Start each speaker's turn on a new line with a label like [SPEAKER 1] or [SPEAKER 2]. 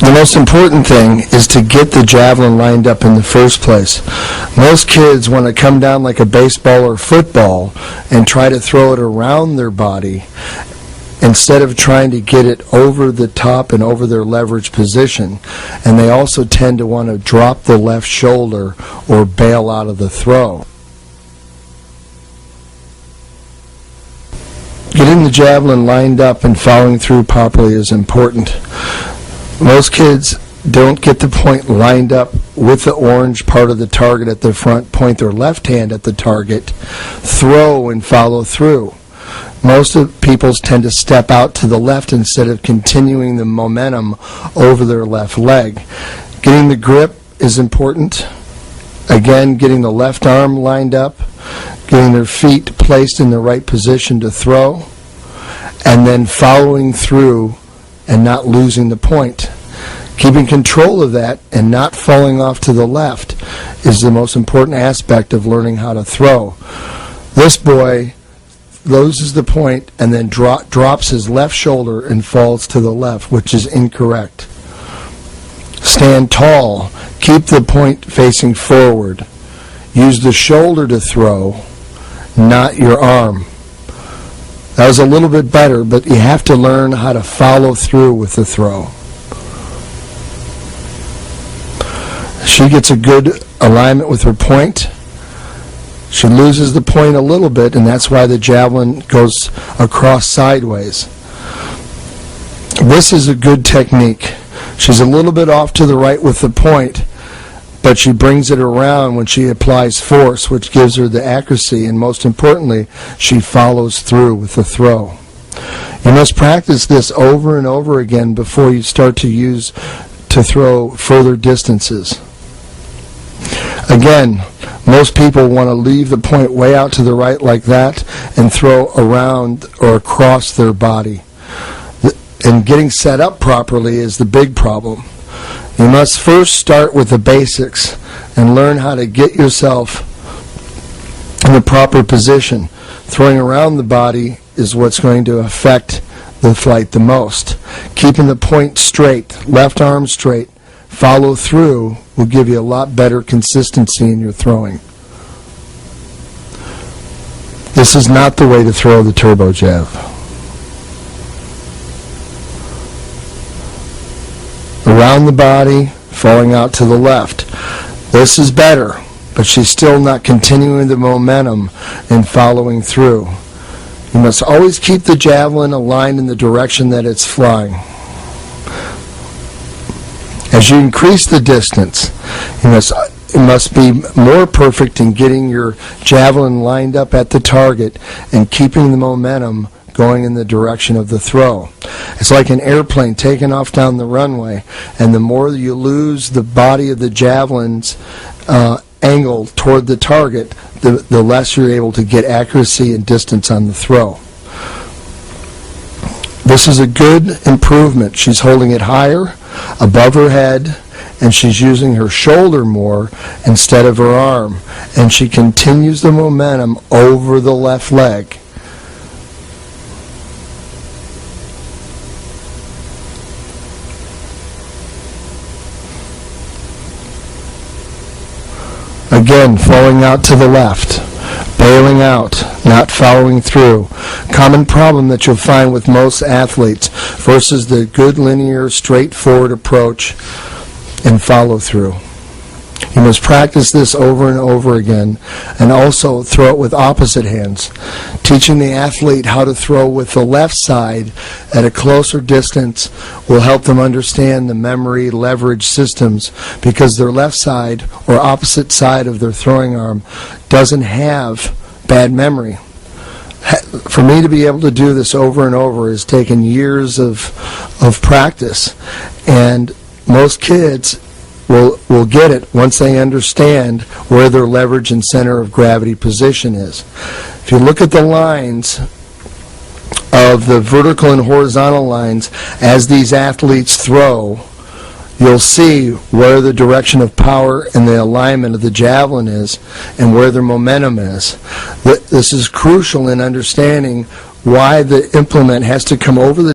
[SPEAKER 1] The most important thing is to get the javelin lined up in the first place. Most kids want to come down like a baseball or football and try to throw it around their body instead of trying to get it over the top and over their leverage position. And they also tend to want to drop the left shoulder or bail out of the throw. Getting the javelin lined up and following through properly is important. Most kids don't get the point lined up with the orange part of the target at the front, point their left hand at the target, throw and follow through. Most of people tend to step out to the left instead of continuing the momentum over their left leg. Getting the grip is important. Again, getting the left arm lined up, getting their feet placed in the right position to throw, and then following through and not losing the point. Keeping control of that and not falling off to the left is the most important aspect of learning how to throw. This boy loses the point and then drops his left shoulder and falls to the left, which is incorrect. Stand tall. Keep the point facing forward. Use the shoulder to throw, not your arm. That was a little bit better, but you have to learn how to follow through with the throw. She gets a good alignment with her point. She loses the point a little bit, and that's why the javelin goes across sideways. This is a good technique. She's a little bit off to the right with the point, but she brings it around when she applies force, which gives her the accuracy, and most importantly, she follows through with the throw. You must practice this over and over again before you start to throw further distances. Again, most people want to leave the point way out to the right like that and throw around or across their body. And getting set up properly is the big problem. You must first start with the basics and learn how to get yourself in the proper position. Throwing around the body is what's going to affect the flight the most. Keeping the point straight, left arm straight, follow through will give you a lot better consistency in your throwing. This is not the way to throw the turbo jab. Around the body, falling out to the left. This is better, but she's still not continuing the momentum and following through. You must always keep the javelin aligned in the direction that it's flying. As you increase the distance, you must be more perfect in getting your javelin lined up at the target and keeping the momentum going in the direction of the throw. It's like an airplane taking off down the runway, and the more you lose the body of the javelin's angle toward the target, the less you're able to get accuracy and distance on the throw. This is a good improvement. She's holding it higher, above her head, and she's using her shoulder more instead of her arm. And she continues the momentum over the left leg. Again, falling out to the left, bailing out, not following through. Common problem that you'll find with most athletes versus the good linear, straightforward approach and follow through. You must practice this over and over again, and also throw it with opposite hands. Teaching the athlete how to throw with the left side at a closer distance will help them understand the memory leverage systems, because their left side or opposite side of their throwing arm doesn't have bad memory. For me to be able to do this over and over has taken years of practice, and most kids will get it once they understand where their leverage and center of gravity position is. If you look at the lines of the vertical and horizontal lines as these athletes throw, you'll see where the direction of power and the alignment of the javelin is and where their momentum is. This is crucial in understanding why the implement has to come over the